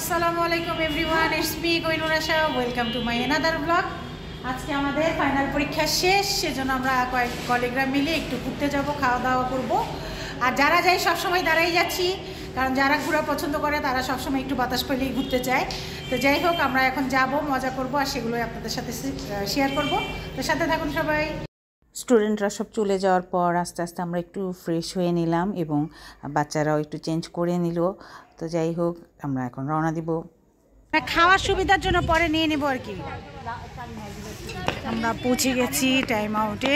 আসসালামু আলাইকুম everyone, it's me Kohinoor Asha. Welcome to my another blog. আজকে আমাদের ফাইনাল পরীক্ষা শেষ, সেজন্য আমরা কয়েক কলিগরা মিলে একটু ঘুরতে যাব, খাওয়া দাওয়া করব। আর যারা যাই সবসময় দাঁড়াই যাচ্ছি, কারণ যারা ঘোরা পছন্দ করে তারা সবসময় একটু বাতাস পেলেই ঘুরতে চায়। তো যাই হোক, আমরা এখন যাব, মজা করব, আর সেগুলোই আপনাদের সাথে শেয়ার করব। তো সাথে থাকুন সবাই। স্টুডেন্টরা সব চলে যাওয়ার পর আস্তে আস্তে আমরা একটু ফ্রেশ হয়ে নিলাম এবং বাচ্চারাও একটু চেঞ্জ করে নিল। তো যাই হোক, আমরা এখন রওনা দিব। খাওয়ার সুবিধার জন্য পরে নিয়ে নেব আর কি। আমরা পৌঁছে গেছি টাইম আউটে।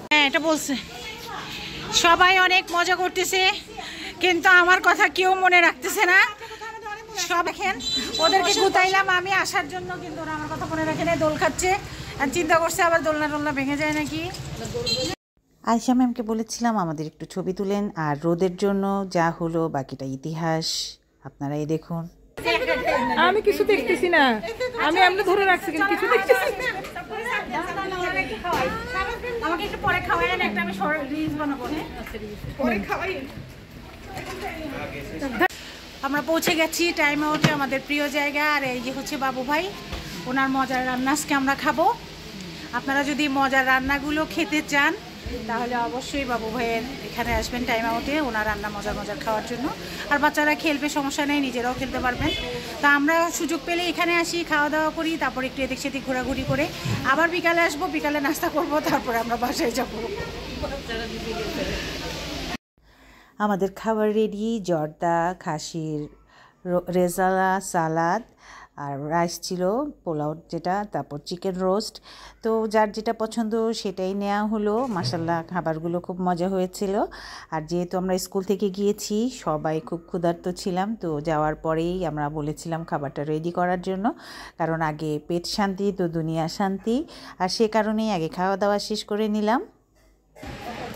হ্যাঁ, এটা বলছে সবাই অনেক মজা করতেছে, কিন্তু আমার কথা কেউ মনে রাখতেছে না। সব দেখেন, ওদেরকে গুতাইলাম আমি আসার জন্য, কিন্তু ওরা আমার কথা মনে রাখে না, দোল খাচ্ছে আর চিন্তা করছে আবার দোলনা টোলনা ভেঙে যায় নাকি। আয়েশা ম্যামকে বলেছিলাম আমাদের একটু ছবি তুলেন, আর রোদের জন্য যা হলো বাকিটা ইতিহাস, আপনারাই দেখুন। আমি কিছু দেখতেছি না, আমি এমনি ধরে রাখছি কিন্তু কিছু দেখতেছি না। আমাকে একটু পরে খাওয়াই না, একটা আমি রিলস বানাবো। পরে খাওয়াই। আমরা পৌঁছে গেছি টাইম আউটে, আমাদের প্রিয় জায়গা। আর এই যে হচ্ছে বাবু ভাই, ওনার মজার রান্না আজকে আমরা খাবো। আপনারা যদি মজার রান্নাগুলো খেতে চান তাহলে অবশ্যই বাবু ভাইয়ের এখানে আসবেন টাইম আউটে, ওনার রান্না মজার মজার খাওয়ার জন্য। আর বাচ্চারা খেলবে, সমস্যা নেই, নিজেরাও খেলতে পারবেন। তা আমরা সুযোগ পেলে এখানে আসি, খাওয়া দাওয়া করি, তারপর একটু এদিক সেদিক ঘোরাঘুরি করে আবার বিকালে আসবো, বিকালে নাস্তা করবো, তারপরে আমরা বাসায় যাবো। আমাদের খাবার রেডি, জর্দা, খাসির রেজালা, সালাদ, আর রাইস ছিল, পোলাও যেটা, তারপর চিকেন রোস্ট। তো যার যেটা পছন্দ সেটাই নেওয়া হলো। মাশাআল্লাহ, খাবারগুলো খুব মজা হয়েছিল। আর যেহেতু আমরা স্কুল থেকে গিয়েছি, সবাই খুব ক্ষুধার্ত ছিলাম, তো যাওয়ার পরেই আমরা বলেছিলাম খাবারটা রেডি করার জন্য, কারণ আগে পেট শান্তি তো দুনিয়া শান্তি। আর সে কারণেই আগে খাওয়া দাওয়া শেষ করে নিলাম।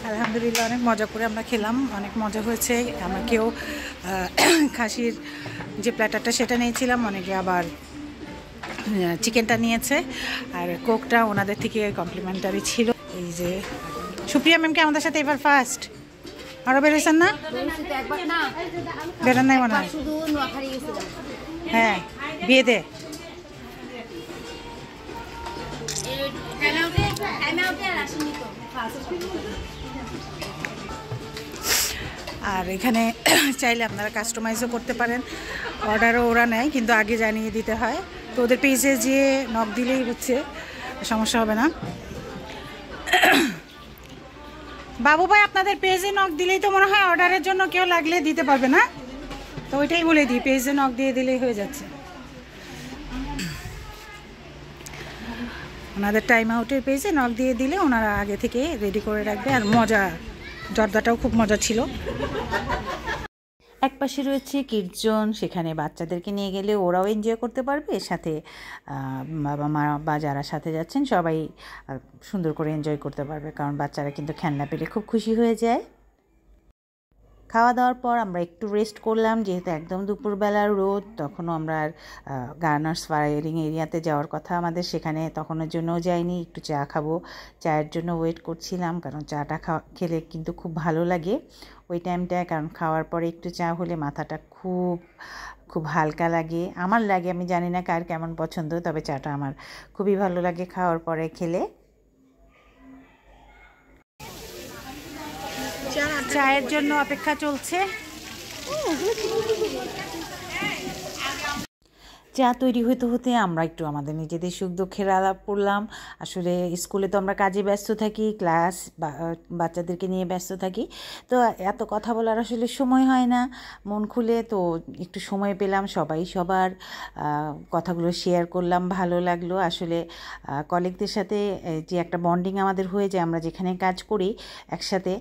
আলহামদুলিল্লাহ, অনেক মজা করে আমরা খেলাম, অনেক মজা হয়েছে। আমরা কেউ খাসির যে প্ল্যাটারটা সেটা নিয়েছিলাম, অনেকে আবার চিকেনটা নিয়েছে, আর কোকটা ওনাদের থেকে কমপ্লিমেন্টারি ছিল। এই যে সুপ্রিয়া ম্যামকে আমাদের সাথে এবার ফার্স্ট আরও বেরোয়েছেন না? বেরোন নাই মনে হয়। হ্যাঁ, বিয়ে দে। আর এখানে চাইলে আপনারা কাস্টমাইজও করতে পারেন, অর্ডারও ওরা নেয়, কিন্তু আগে জানিয়ে দিতে হয়। তো ওদের পেজে যেয়ে নক দিলেই হচ্ছে, সমস্যা হবে না। বাবু ভাই, আপনাদের পেজে নক দিলেই তো মনে হয় অর্ডারের জন্য কেউ লাগলে দিতে পারবে না, তো ওইটাই বলে দিই, পেজে নক দিয়ে দিলেই হয়ে যাচ্ছে। ওনাদের টাইম আউটের পেজে নক দিয়ে দিলে ওনারা আগে থেকে রেডি করে রাখবে। আর মজা, জর্দাটাও খুব মজা ছিল। এক পাশে রয়েছে কিডস জোন, সেখানে বাচ্চাদেরকে নিয়ে গেলে ওরাও এনজয় করতে পারবে, সাথে বাবা মা বা যারা সাথে যাচ্ছেন সবাই সুন্দর করে এনজয় করতে পারবে, কারণ বাচ্চারা কিন্তু খেলনা পেলে খুব খুশি হয়ে যায়। খাওয়া দাওয়ার পর আমরা একটু রেস্ট করলাম, যেহেতু একদম দুপুরবেলার রোদ, তখনও আমরা গার্নার্স ফায়ারিং এরিয়াতে যাওয়ার কথা আমাদের, সেখানে তখনের জন্যও যাইনি। একটু চা খাবো, চায়ের জন্য ওয়েট করছিলাম, কারণ চাটা খেলে কিন্তু খুব ভালো লাগে ওই টাইমটায়, কারণ খাওয়ার পরে একটু চা হলে মাথাটা খুব হালকা লাগে। আমার লাগে, আমি জানি না কার কেমন পছন্দ, তবে চাটা আমার খুবই ভালো লাগে খাওয়ার পরে খেলে। চায়ের জন্য অপেক্ষা চলছে। চা তৈরি হতে হতে আমরা একটু আমাদের নিজেদের সুখ দুঃখের আলাপ করলাম। আসলে স্কুলে তো আমরা কাজে ব্যস্ত থাকি, ক্লাস বাচ্চাদেরকে নিয়ে ব্যস্ত থাকি, তো এত কথা বলার আসলে সময় হয় না মন খুলে। তো একটু সময় পেলাম, সবাই সবার কথাগুলো শেয়ার করলাম, ভালো লাগলো। আসলে কলিগদের সাথে যে একটা বন্ডিং আমাদের হয়ে যায়, আমরা যেখানে কাজ করি একসাথে,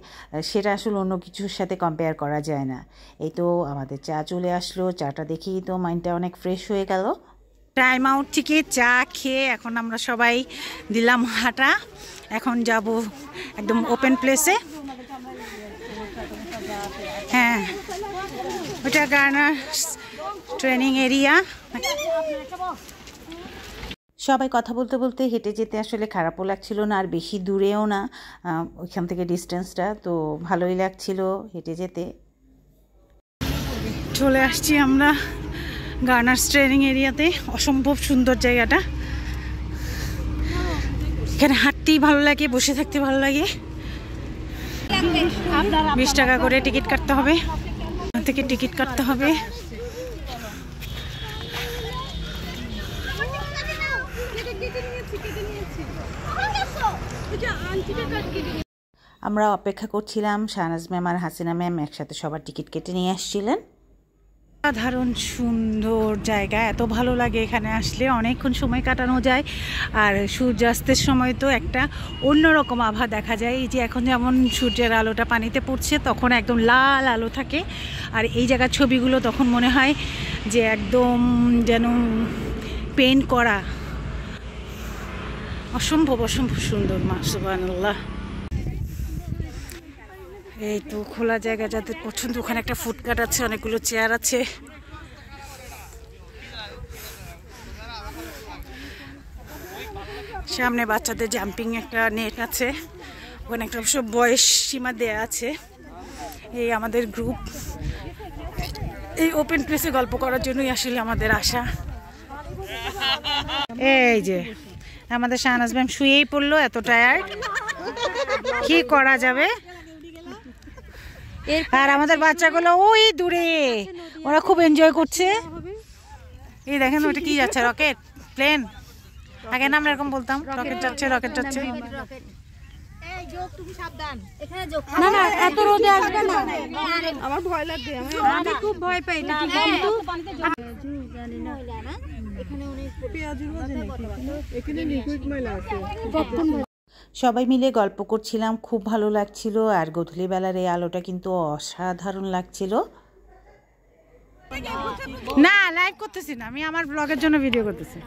সেটা আসলে অন্য কিছুর সাথে কম্পেয়ার করা যায় না। এই তো আমাদের চা চলে আসলো, চাটা দেখেই তো মাইন্ডটা অনেক ফ্রেশ হয়ে গেল। টাইম আউট থেকে চা খেয়ে এখন আমরা সবাই দিলাম হাঁটা। এখন যাব একদম ওপেন প্লেসে। হ্যাঁ, ওটা গার্নার্স ট্রেনিং এরিয়া। সবাই কথা বলতে বলতে হেঁটে যেতে আসলে খারাপও লাগছিল না, আর বেশি দূরেও না ওইখান থেকে ডিস্টেন্সটা, তো ভালোই লাগছিল হেঁটে যেতে। চলে আসছি আমরা গার্নার্স ট্রেনিং এরিয়াতে। অসম্ভব সুন্দর জায়গাটা, এখানে হাঁটতেই ভালো লাগে, বসে থাকতে ভালো লাগে। 20 টাকা করে টিকিট কাটতে হবে, এখান থেকে টিকিট কাটতে হবে। আমরা অপেক্ষা করছিলাম, শাহনাজ ম্যাম আর হাসিনা ম্যাম একসাথে সবার টিকিট কেটে নিয়ে আসছিলেন। সাধারণ সুন্দর জায়গা, এত ভালো লাগে এখানে আসলে, অনেকক্ষণ সময় কাটানো যায়। আর সূর্যাস্তের সময় তো একটা অন্যরকম আভা দেখা যায়। এই যে এখন যেমন সূর্যের আলোটা পানিতে পড়ছে, তখন একদম লাল আলো থাকে। আর এই জায়গার ছবিগুলো তখন মনে হয় যে একদম যেন পেইন্ট করা। অসম্ভব অসম্ভব সুন্দর, মা সুবহানাল্লাহ। এই তো খোলা জায়গা, যাদের পছন্দ। ওখানে একটা ফুটকাট আছে, অনেকগুলো চেয়ার আছে। সামনে বাচ্চাদের জাম্পিং একটা নেট আছে, ওখানে একটা অবশ্য বয়স সীমা দেয়া আছে। এই আমাদের গ্রুপ এই ওপেন প্লেসে গল্প করার জন্যই আসলে আমাদের আশা। এই যে আমাদের শাহনাজ ম্যাম শুয়েই পড়লো, এত টায়ার্ড, কি করা যাবে। আর আমাদের বাচ্চাগুলো ওই দূরে, ওরা খুব এনজয় করছে। এই দেখেন ওটা কি যাচ্ছে, রকেট, প্লেন। আগে না আমরা এরকম বলতাম, রকেট যাচ্ছে, রকেট যাচ্ছে। না না, এত রোদে আসবে না, আমার ভয় লাগে, আমি খুব ভয় পাই। কিন্তু সবাই মিলে গল্প করছিলাম, খুব ভালো লাগছিল। আর গোধূলি বেলার এই আলোটা কিন্তু অসাধারণ লাগছিল। না, লাইভ করতেছি না, আমি আমার ব্লগের জন্য ভিডিও করতেছি।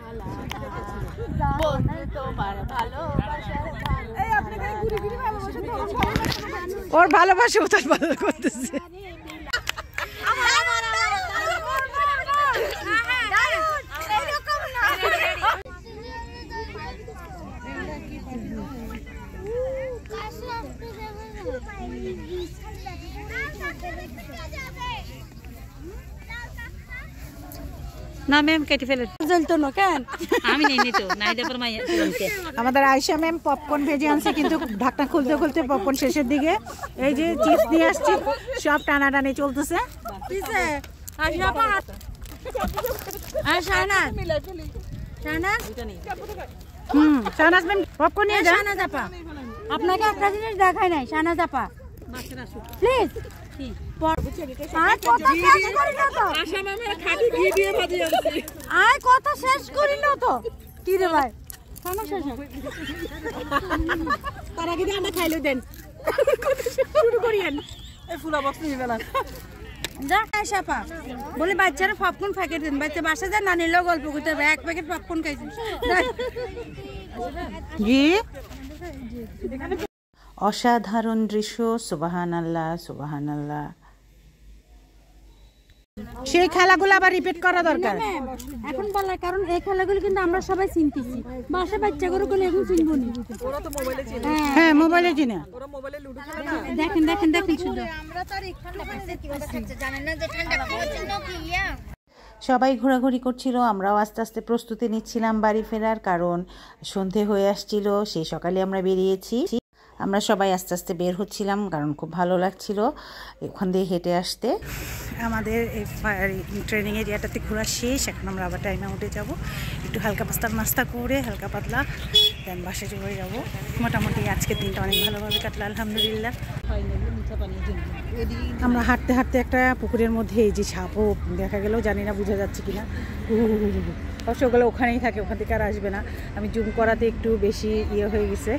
ওর ভালোবাসা ও তার ভালো করতেছে। না ম্যাম, কেটে ফেলে জ্বলতো না কেন? আমি নেই তো নাইলে পর মাই আমাদের আয়েশা ম্যাম পপকর্ন ভেজে আনছে, কিন্তু ঢাকনা খুলতে খুলতে পপকর্ন শেষের দিকে। এই যে চিপস নিয়ে আসছি, সব টানাটানি চলতেছে। শাহনাজ ম্যাম পপকর্ন নিয়ে যান। শাহনাজ আপা, আপনাকে একটা জিনিস দেখায় নাই। শাহনাজ আপা প্লিজ, কথা শেষ করি না তো। কি রে ভাই, তার আগে আমরা খাইলে দেন, শুরু করিয়েন। বলে বাচ্চারা পপকর্ন প্যাকেট দেন, বাচ্চা বাসা যায় না নিলেও গল্প করতে হবে। এক প্যাকেট পপকর্ন খাইছি। অসাধারণ দৃশ্য, সুবহানাল্লাহ সুবহানাল্লাহ। সেই খেলাগুলো আবার রিপিট করা দরকার এখন বলার কারণ এই খেলাগুলো কিন্তু আমরা সবাই চিনতেছি, বাসা বাচ্চাগুলো কোনো এখন চিনবো না। হ্যাঁ, মোবাইলে চিনে। দেখেন দেখেন দেখেন শুধু সবাই ঘোরাঘুরি করছিল, আমরাও আস্তে আস্তে প্রস্তুতি নিচ্ছিলাম বাড়ি ফেরার, কারণ সন্ধে হয়ে আসছিল। সেই সকালে আমরা বেরিয়েছি। আমরা সবাই আস্তে আস্তে বের হচ্ছিলাম, কারণ খুব ভালো লাগছিল ওখান দিয়ে হেঁটে আসতে। আমাদের এই ট্রেনিং এরিয়াটাতে ঘোরা শেষ, এখন আমরা আবার টাইমে উঠে যাব। একটু হালকা পাস্তার নাস্তা করে হালকা পাতলা দেন বাসে চলে যাব। মোটামুটি আজকের দিনটা অনেক ভালোভাবে কাটলো, আলহামদুলিল্লাহ। আমরা হাঁটতে হাঁটতে একটা পুকুরের মধ্যে এই যে সাপও দেখা গেল, জানি না বোঝা যাচ্ছে কিনা। অবশ্যগুলো ওখানেই থাকে, ওখান থেকে আর আসবে না। আমি জুম করাতে একটু বেশি ইয়ে হয়ে গেছে।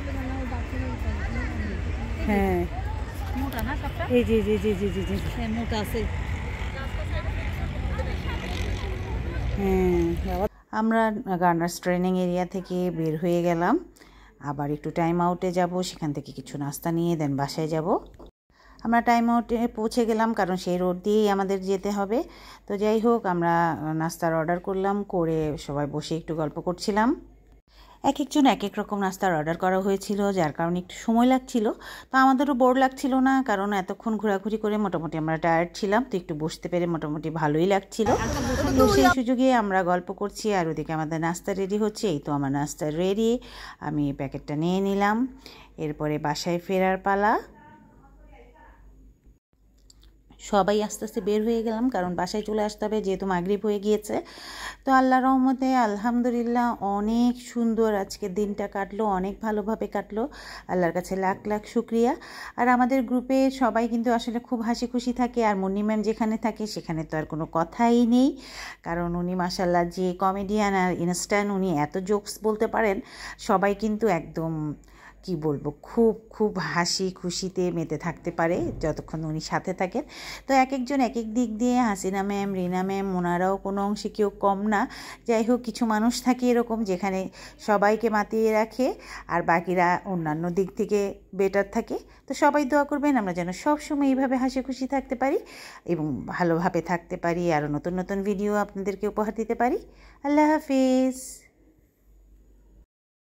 হ্যাঁ, এই জি জি জি জি জি জি মোটা আছে। হ্যাঁ, আমরা গার্নার্স ট্রেনিং এরিয়া থেকে বের হয়ে গেলাম, আবার একটু টাইম আউটে যাব, সেখান থেকে কিছু নাস্তা নিয়ে দেন বাসায় যাব। আমরা টাইম আউটে পৌঁছে গেলাম, কারণ সেই রোড দিয়েই আমাদের যেতে হবে। তো যাই হোক, আমরা নাস্তার অর্ডার করলাম, করে সবাই বসে একটু গল্প করছিলাম। এক একজন এক এক রকম নাস্তার অর্ডার করা হয়েছিল, যার কারণে একটু সময় লাগছিল। তো আমাদেরও বোর লাগছিল না, কারণ এতক্ষণ ঘোরাঘুরি করে মোটামুটি আমরা টায়ার্ড ছিলাম, তো একটু বসতে পেরে মোটামুটি ভালোই লাগছিল। তো সেই সুযোগে আমরা গল্প করছি আর ওদিকে আমাদের নাস্তা রেডি হচ্ছে। এই তো আমার নাস্তা রেডি, আমি প্যাকেটটা নিয়ে নিলাম। এরপরে বাসায় ফেরার পালা। সবাই আস্তে আস্তে বের হয়ে গেলাম, কারণ বাসায় চলে আসতে হবে, যেহেতু মাগরিব হয়ে গিয়েছে। তো আল্লাহর রহমতে আলহামদুলিল্লাহ অনেক সুন্দর আজকের দিনটা কাটলো, অনেক ভালোভাবে কাটলো। আল্লাহর কাছে লাখ লাখ শুক্রিয়া। আর আমাদের গ্রুপে সবাই কিন্তু আসলে খুব হাসি খুশি থাকে, আর মুন্নি ম্যাম যেখানে থাকে সেখানে তো আর কোনো কথাই নেই, কারণ উনি মাশাআল্লাহ যে কমেডিয়ান আর ইনস্ট্যান্ট, উনি এত জোকস বলতে পারেন। সবাই কিন্তু একদম কি বলবো, খুব খুব হাসি খুশিতে মেতে থাকতে পারে যতক্ষণ উনি সাথে থাকেন। তো এক একজন এক এক দিক দিয়ে, হাসিনা ম্যাম, রিনা ম্যাম, ওনারাও কোনো অংশে কেউ কম না। যাই হোক, কিছু মানুষ থাকে এরকম যেখানে সবাইকে মাতিয়ে রাখে আর বাকিরা অন্যান্য দিক থেকে বেটার থাকে। তো সবাই দোয়া করবেন আমরা যেন সবসময় এইভাবে হাসি খুশি থাকতে পারি এবং ভালোভাবে থাকতে পারি, আরও নতুন নতুন ভিডিও আপনাদেরকে উপহার দিতে পারি। আল্লাহ হাফিজ।